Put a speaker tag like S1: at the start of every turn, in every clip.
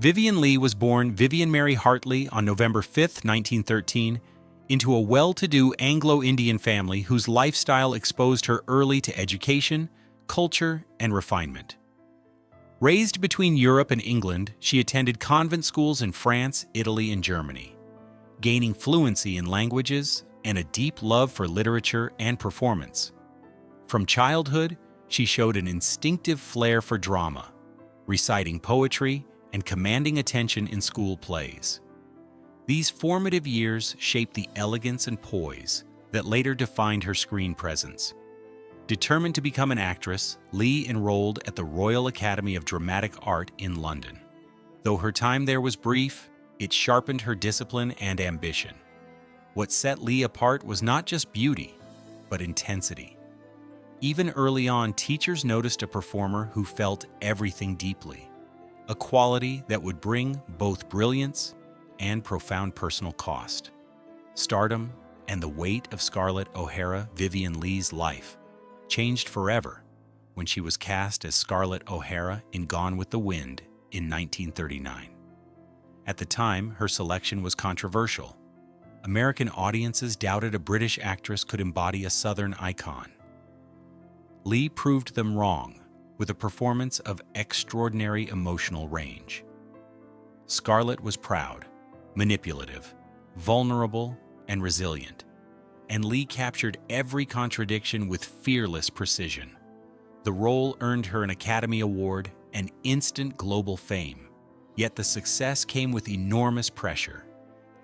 S1: Vivien Leigh was born Vivien Mary Hartley on November 5, 1913, into a well-to-do Anglo-Indian family whose lifestyle exposed her early to education, culture, and refinement. Raised between Europe and England, she attended convent schools in France, Italy, and Germany, gaining fluency in languages and a deep love for literature and performance. From childhood, she showed an instinctive flair for drama, reciting poetry and commanding attention in school plays. These formative years shaped the elegance and poise that later defined her screen presence. Determined to become an actress, Leigh enrolled at the Royal Academy of Dramatic Art in London. Though her time there was brief, it sharpened her discipline and ambition. What set Leigh apart was not just beauty, but intensity. Even early on, teachers noticed a performer who felt everything deeply, a quality that would bring both brilliance and profound personal cost. Stardom and the weight of Scarlett O'Hara, Vivien Leigh's life, changed forever when she was cast as Scarlett O'Hara in Gone with the Wind in 1939. At the time, her selection was controversial. American audiences doubted a British actress could embody a Southern icon. Leigh proved them wrong with a performance of extraordinary emotional range. Scarlett was proud, manipulative, vulnerable, and resilient, and Leigh captured every contradiction with fearless precision. The role earned her an Academy Award and instant global fame, yet the success came with enormous pressure.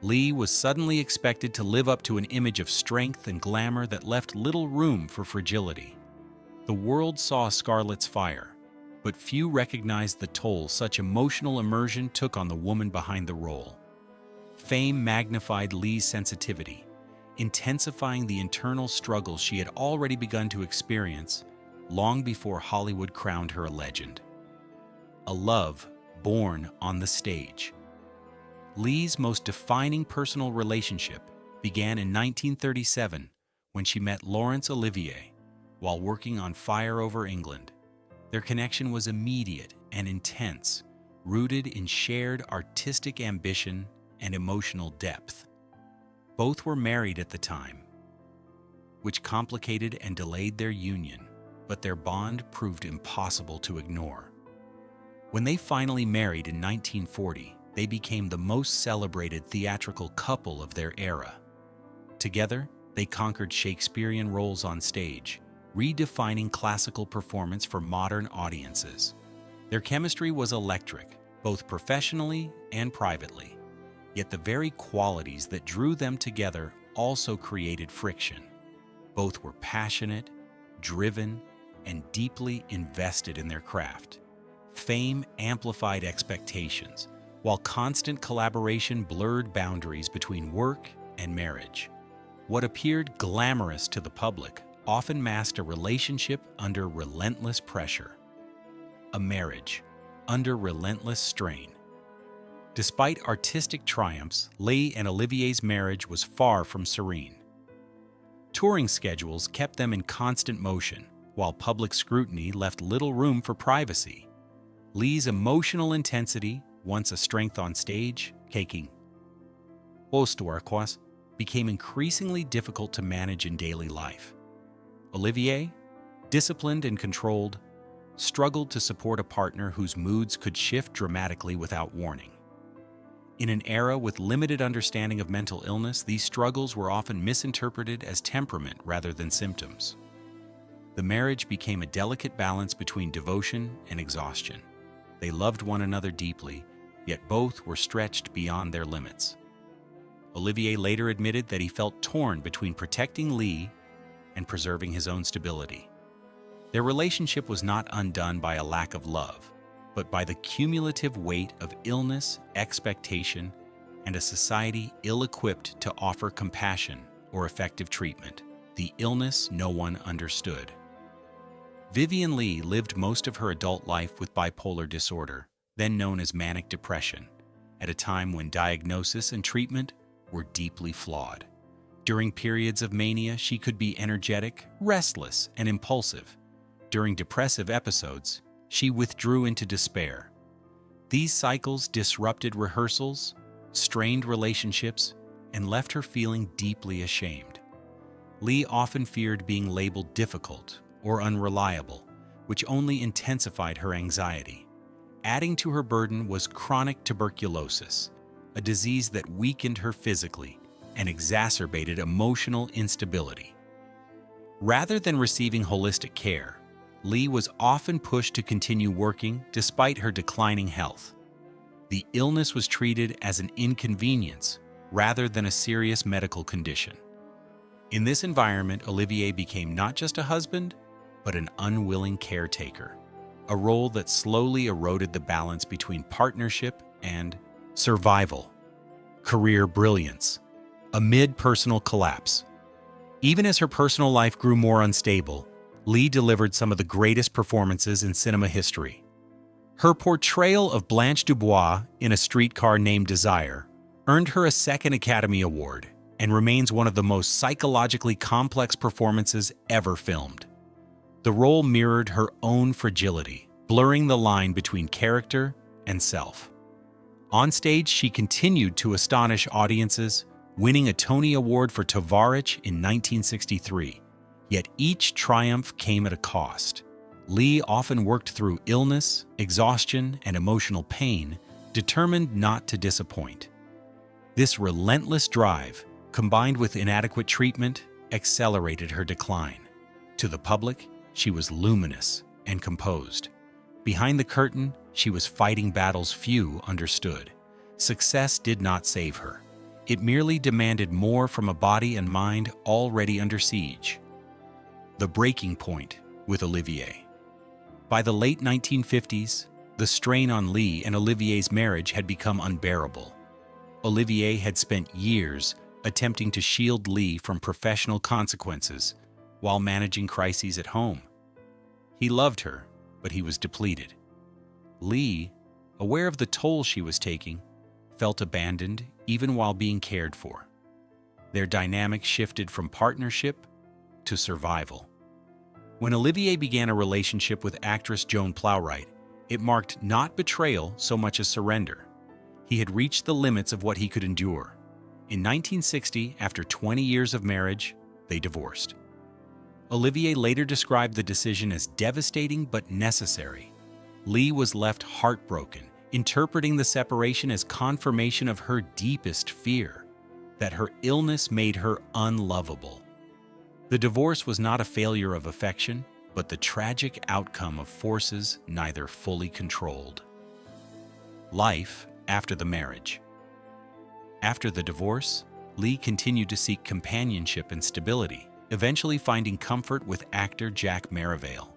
S1: Leigh was suddenly expected to live up to an image of strength and glamour that left little room for fragility. The world saw Scarlett's fire, but few recognized the toll such emotional immersion took on the woman behind the role. Fame magnified Leigh's sensitivity, intensifying the internal struggles she had already begun to experience long before Hollywood crowned her a legend. A love born on the stage. Leigh's most defining personal relationship began in 1937 when she met Laurence Olivier while working on Fire Over England. Their connection was immediate and intense, rooted in shared artistic ambition and emotional depth. Both were married at the time, which complicated and delayed their union, but their bond proved impossible to ignore. When they finally married in 1940, they became the most celebrated theatrical couple of their era. Together, they conquered Shakespearean roles on stage, redefining classical performance for modern audiences. Their chemistry was electric, both professionally and privately. Yet the very qualities that drew them together also created friction. Both were passionate, driven, and deeply invested in their craft. Fame amplified expectations, while constant collaboration blurred boundaries between work and marriage. What appeared glamorous to the public often masked a relationship under relentless pressure. A marriage under relentless strain. Despite artistic triumphs, Leigh and Olivier's marriage was far from serene. Touring schedules kept them in constant motion, while public scrutiny left little room for privacy. Leigh's emotional intensity, once a strength on stage, became increasingly difficult to manage in daily life. Olivier, disciplined and controlled, struggled to support a partner whose moods could shift dramatically without warning. In an era with limited understanding of mental illness, these struggles were often misinterpreted as temperament rather than symptoms. The marriage became a delicate balance between devotion and exhaustion. They loved one another deeply, yet both were stretched beyond their limits. Olivier later admitted that he felt torn between protecting Leigh and preserving his own stability. Their relationship was not undone by a lack of love, but by the cumulative weight of illness, expectation, and a society ill-equipped to offer compassion or effective treatment. The illness no one understood. Vivien Leigh lived most of her adult life with bipolar disorder, then known as manic depression, at a time when diagnosis and treatment were deeply flawed. During periods of mania, she could be energetic, restless, and impulsive. During depressive episodes, she withdrew into despair. These cycles disrupted rehearsals, strained relationships, and left her feeling deeply ashamed. Leigh often feared being labeled difficult or unreliable, which only intensified her anxiety. Adding to her burden was chronic tuberculosis, a disease that weakened her physically and exacerbated emotional instability. Rather than receiving holistic care, Leigh was often pushed to continue working despite her declining health. The illness was treated as an inconvenience rather than a serious medical condition. In this environment, Olivier became not just a husband, but an unwilling caretaker, a role that slowly eroded the balance between partnership and survival, career brilliance, amid personal collapse. Even as her personal life grew more unstable, Leigh delivered some of the greatest performances in cinema history. Her portrayal of Blanche Dubois in A Streetcar Named Desire earned her a second Academy Award and remains one of the most psychologically complex performances ever filmed. The role mirrored her own fragility, blurring the line between character and self. On stage, she continued to astonish audiences, winning a Tony Award for Tovarich in 1963. Yet each triumph came at a cost. Leigh often worked through illness, exhaustion, and emotional pain, determined not to disappoint. This relentless drive, combined with inadequate treatment, accelerated her decline. To the public, she was luminous and composed. Behind the curtain, she was fighting battles few understood. Success did not save her. It merely demanded more from a body and mind already under siege. The breaking point with Olivier. By the late 1950s, the strain on Leigh and Olivier's marriage had become unbearable. Olivier had spent years attempting to shield Leigh from professional consequences while managing crises at home. He loved her, but he was depleted. Leigh, aware of the toll she was taking, felt abandoned even while being cared for. Their dynamic shifted from partnership to survival. When Olivier began a relationship with actress Joan Plowright, it marked not betrayal so much as surrender. He had reached the limits of what he could endure. In 1960, after 20 years of marriage, they divorced. Olivier later described the decision as devastating but necessary. Leigh was left heartbroken, interpreting the separation as confirmation of her deepest fear, that her illness made her unlovable. The divorce was not a failure of affection, but the tragic outcome of forces neither fully controlled. Life after the marriage. After the divorce, Leigh continued to seek companionship and stability, eventually finding comfort with actor Jack Merivale.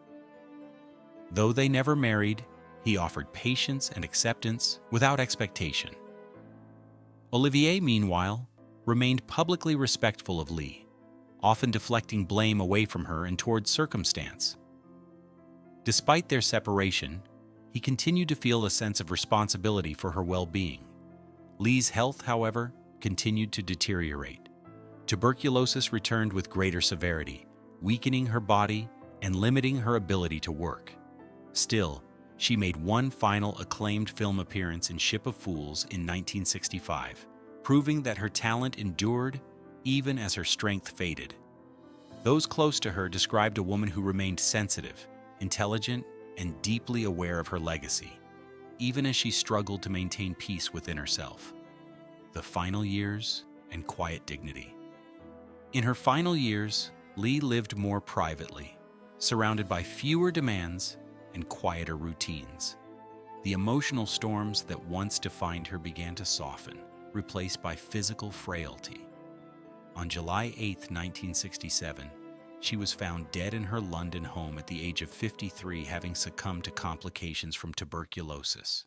S1: Though they never married, he offered patience and acceptance without expectation. Olivier, meanwhile, remained publicly respectful of Leigh, often deflecting blame away from her and towards circumstance. Despite their separation, he continued to feel a sense of responsibility for her well-being. Leigh's health, however, continued to deteriorate. Tuberculosis returned with greater severity, weakening her body and limiting her ability to work. Still, she made one final acclaimed film appearance in Ship of Fools in 1965, proving that her talent endured even as her strength faded. Those close to her described a woman who remained sensitive, intelligent, and deeply aware of her legacy, even as she struggled to maintain peace within herself. The final years and quiet dignity. In her final years, Leigh lived more privately, surrounded by fewer demands and quieter routines. The emotional storms that once defined her began to soften, replaced by physical frailty. On July 8, 1967, she was found dead in her London home at the age of 53, having succumbed to complications from tuberculosis.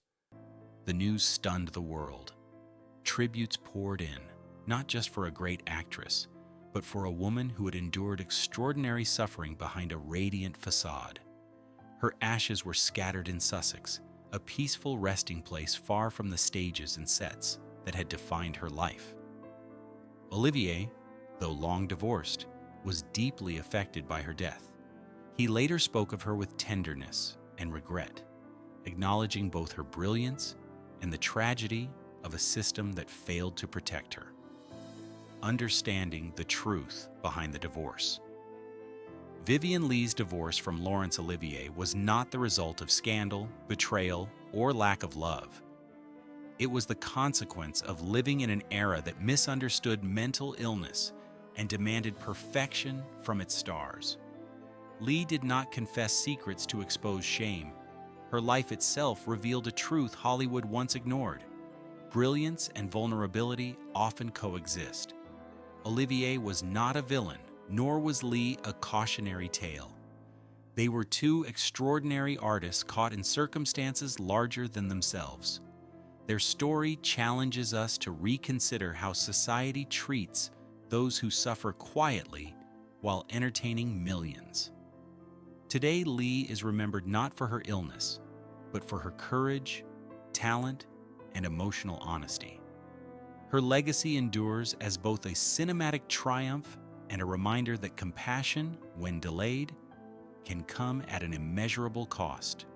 S1: The news stunned the world. Tributes poured in, not just for a great actress, but for a woman who had endured extraordinary suffering behind a radiant facade. Her ashes were scattered in Sussex, a peaceful resting place far from the stages and sets that had defined her life. Olivier, though long divorced, was deeply affected by her death. He later spoke of her with tenderness and regret, acknowledging both her brilliance and the tragedy of a system that failed to protect her. Understanding the truth behind the divorce. Vivien Leigh's divorce from Laurence Olivier was not the result of scandal, betrayal, or lack of love. It was the consequence of living in an era that misunderstood mental illness and demanded perfection from its stars. Leigh did not confess secrets to expose shame. Her life itself revealed a truth Hollywood once ignored. Brilliance and vulnerability often coexist. Olivier was not a villain, nor was Leigh a cautionary tale. They were two extraordinary artists caught in circumstances larger than themselves. Their story challenges us to reconsider how society treats those who suffer quietly while entertaining millions. Today, Leigh is remembered not for her illness, but for her courage, talent, and emotional honesty. Her legacy endures as both a cinematic triumph and a reminder that compassion, when delayed, can come at an immeasurable cost.